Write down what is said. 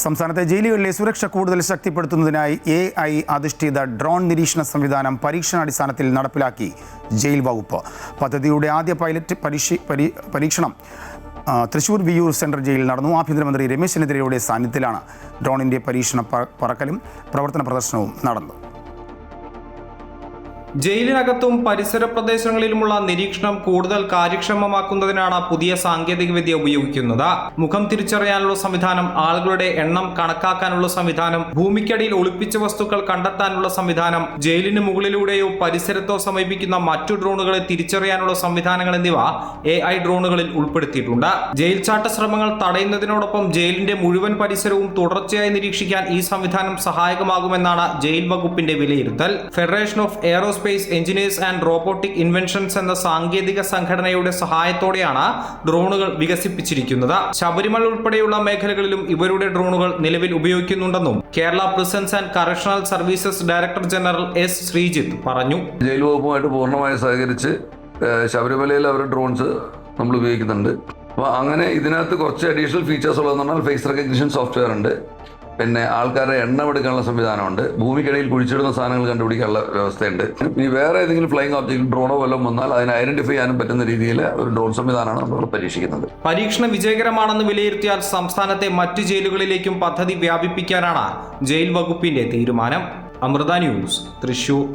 സംസ്ഥാനത്തെ ജയിലുകളിലെ സുരക്ഷ കൂടുതൽ ശക്തിപ്പെടുത്തുന്നതിനായി AI അധിഷ്ഠിത ഡ്രോൺ നിരീക്ഷണ സംവിധാനം പരീക്ഷണാടിസ്ഥാനത്തിൽ നടപ്പിലാക്കി ജയിൽ വകുപ്പ്. പദ്ധതിയുടെ ആദ്യ പൈലറ്റ് പരീക്ഷണം തൃശൂർ വിയൂർ സെൻട്രൽ ജയിലിൽ നടന്നു. ആഭ്യന്തരമന്ത്രി രമേശ് ചെന്നിത്തലയുടെ സാന്നിധ്യത്തിലാണ് ഡ്രോണിൻ്റെ പരീക്ഷണ പറക്കലും പ്രവർത്തന പ്രദർശനവും നടന്നത്. ജയിലിനകത്തും പരിസര പ്രദേശങ്ങളിലുമുള്ള നിരീക്ഷണം കൂടുതൽ കാര്യക്ഷമമാക്കുന്നതിനാണ് പുതിയ സാങ്കേതികവിദ്യ ഉപയോഗിക്കുന്നത്. മുഖം തിരിച്ചറിയാനുള്ള സംവിധാനം, ആളുകളുടെ എണ്ണം കണക്കാക്കാനുള്ള സംവിധാനം, ഭൂമിക്കടിയിൽ ഒളിപ്പിച്ച വസ്തുക്കൾ കണ്ടെത്താനുള്ള സംവിധാനം, ജയിലിന് മുകളിലൂടെയോ പരിസരത്തോ സമീപിക്കുന്ന മറ്റു ഡ്രോണുകളെ തിരിച്ചറിയാനുള്ള സംവിധാനങ്ങൾ എന്നിവ AI ഡ്രോണുകളിൽ ഉൾപ്പെടുത്തിയിട്ടുണ്ട്. ജയിൽ ചാട്ട ശ്രമങ്ങൾ തടയുന്നതിനോടൊപ്പം ജയിലിന്റെ മുഴുവൻ പരിസരവും തുടർച്ചയായി നിരീക്ഷിക്കാൻ ഈ സംവിധാനം സഹായകമാകുമെന്നാണ് ജയിൽ വകുപ്പിന്റെ വിലയിരുത്തൽ. Federation of aerospace engineers and robotic inventions എന്ന സാങ്കേതിക സംഘടനയുടെ സഹായത്തോടെയാണ് ഡ്രോണുകൾ വികസിപ്പിച്ചിരിക്കുന്നത്. ശബരിമല ഉൾപ്പെടെയുള്ള മേഖലകളിലും ഇവരുടെ ഡ്രോണുകൾ നിലവിൽ ഉപയോഗിക്കുന്നുണ്ടെന്നും Kerala prisons and correctional services director general S. Sreejith പറഞ്ഞു. ജയിൽ വകുപ്പുമായിട്ട് പൂർണ്ണമായി സഹകരിച്ച് ശബരിമലയിൽ അവരുടെ ഡ്രോൺസ് നമ്മൾ ഉപയോഗിക്കുന്നുണ്ട്. അപ്പോൾ അങ്ങനെ ഇതിനകത്ത് കുറച്ച് അഡീഷണൽ ഫീച്ചേഴ്സ് ഉള്ളതെന്ന് പറഞ്ഞാൽ ഫേസ് റെക്കഗ്നിഷൻ സോഫ്റ്റ്വെയർ ഉണ്ട്, പിന്നെ ആൾക്കാരുടെ എണ്ണം എടുക്കാനുള്ള സംവിധാനമുണ്ട്, ഭൂമിക്കിടയിൽ കുഴിച്ചിടുന്ന സാധനങ്ങൾ കണ്ടുപിടിക്കാനുള്ള വ്യവസ്ഥയുണ്ട്. ഇനി വേറെ ഏതെങ്കിലും ഫ്ലൈയിങ് ഒബ്ജക്റ്റ് ഡ്രോണോ വല്ലതും വന്നാൽ അതിനെ ഐഡന്റിഫൈ ചെയ്യാനും പറ്റുന്ന രീതിയിൽ ഒരു ഡ്രോൺ സംവിധാനമാണ് നമ്മൾ പരീക്ഷിക്കുന്നത്. പരീക്ഷണം വിജയകരമാണെന്ന് വിലയിരുത്തിയാൽ സംസ്ഥാനത്തെ മറ്റ് ജയിലുകളിലേക്കും പദ്ധതി വ്യാപിപ്പിക്കാനാണ് ജയിൽ വകുപ്പിന്റെ തീരുമാനം. അമൃത ന്യൂസ്, തൃശൂർ.